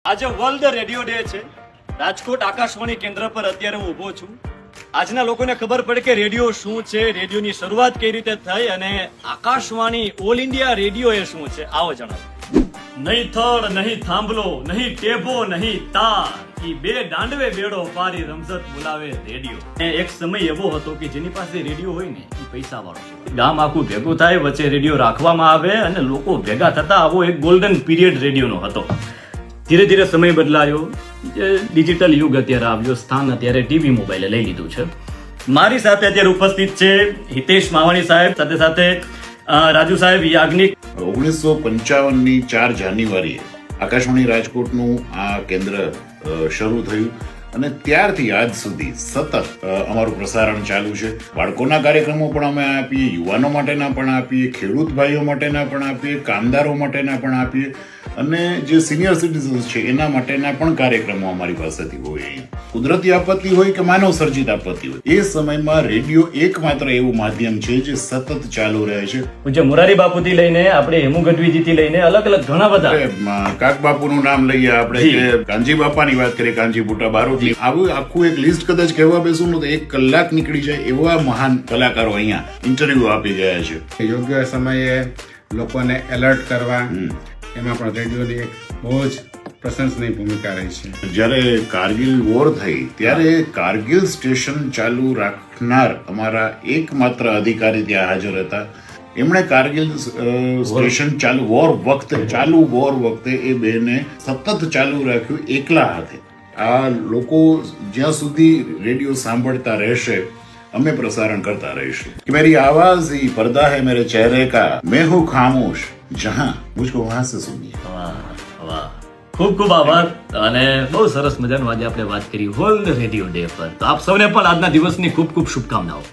આજે world radio day છે. રાજકોટ આકાશવાણી કેન્દ્ર પર અત્યારે હું ઊભો છું. આજના લોકોને ખબર પડે કે રેડિયો શું છે, રેડિયોની શરૂઆત કઈ રીતે થઈ અને આકાશવાણી ઓલ ઇન્ડિયા રેડિયો એ શું છે, આવો જણાવો. નહીં થડ નહીં થાંભલો નહીં ટેભો નહીં તાર, ઈ બે દાંડવે બેડો પારી રમઝટ બોલાવે રેડિયો. એક સમય એવો હતો કે જેની પાસે રેડિયો હોય ને એ પૈસા વાળો. ગામ આખું ભેગું થાય, વચ્ચે રેડિયો રાખવામાં આવે અને લોકો ભેગા થતા. આવો એક ગોલ્ડન પીરિયડ રેડિયોનો હતો. ધીરે ધીરે સમય બદલાયો, ડિજિટલ યુગ અત્યારે આવ્યો, સ્થાન અત્યારે ટીવી મોબાઈલે લઈ લીધું છે. મારી સાથે અત્યારે ઉપસ્થિત છે હિતેશ માવાણી સાહેબ, સાથે સાથે રાજુ સાહેબ યાજ્ઞિક. 1955ની 4 જાન્યુઆરીએ આકાશવાણી રાજકોટનું આ કેન્દ્ર શરૂ થયું અને ત્યારથી આજ સુધી સતત અમારું પ્રસારણ ચાલુ છે. બાળકોના કાર્યક્રમો પણ અમે આપીએ, યુવાનો માટેના પણ આપીએ, ખેડૂત ભાઈઓ માટેના પણ આપીએ, કામદારો માટેના પણ આપીએ અને જે સિનિયર સિટીઝન્સ છે એના માટેના પણ કાર્યક્રમો અમારી પાસેથી હોય. અહીંયા કુદરતી આપત્તિ હોય કે માનવ સર્જિત આપત્તિ હોય, એ સમયમાં રેડિયો એકમાત્ર એવું માધ્યમ છે જે સતત ચાલુ રહે છે. પૂજ્ય મોરારી બાપુથી લઈને આપણે હેમુ ગઢવીજીથી લઈને અલગ અલગ ઘણા બધા, કાક બાપુનું નામ લઈએ આપણે, કે કાનજી બાપાની વાત કરીએ, કાનજી બુટા બારોટની, આવું આખું એક લિસ્ટ કદાચ કહેવા બેસું ને તો 1 કલાક નીકળી જાય એવા મહાન કલાકારો અહીંયા ઇન્ટરવ્યુ આપી ગયા છે. યોગ્ય સમયે લોકોને એલર્ટ કરવા, એમાં પણ રેડિયોની એક બહુ જ પ્રશંસનીય ભૂમિકા રહી છે. જ્યારે કારગિલ વોર થઈ ત્યારે કારગિલ સ્ટેશન ચાલુ રાખનાર અમારા એકમાત્ર અધિકારી ત્યાં હાજર હતા. એમણે કારગિલ સ્ટેશન ચાલુ વોર વખતે એ બેને સતત ચાલુ રાખ્યું એકલા હાથે. આ લોકો જ્યાં સુધી રેડિયો સાંભળતા રહેશે અમે પ્રસારણ કરતા રહીશું. કે મેરી આવાજ ही पर्दा है मेरे चेहरे का, मैं हूँ खामोश जहां मुझको वहां से सुनिए. વાહ, ખૂબ ખૂબ આભાર. અને બહુ સરસ મજાનું આજે આપણે વાત કરી વર્લ્ડ રેડિયો ડે પર. તો આપ સૌને પણ આજના દિવસની ખૂબ ખૂબ શુભકામનાઓ.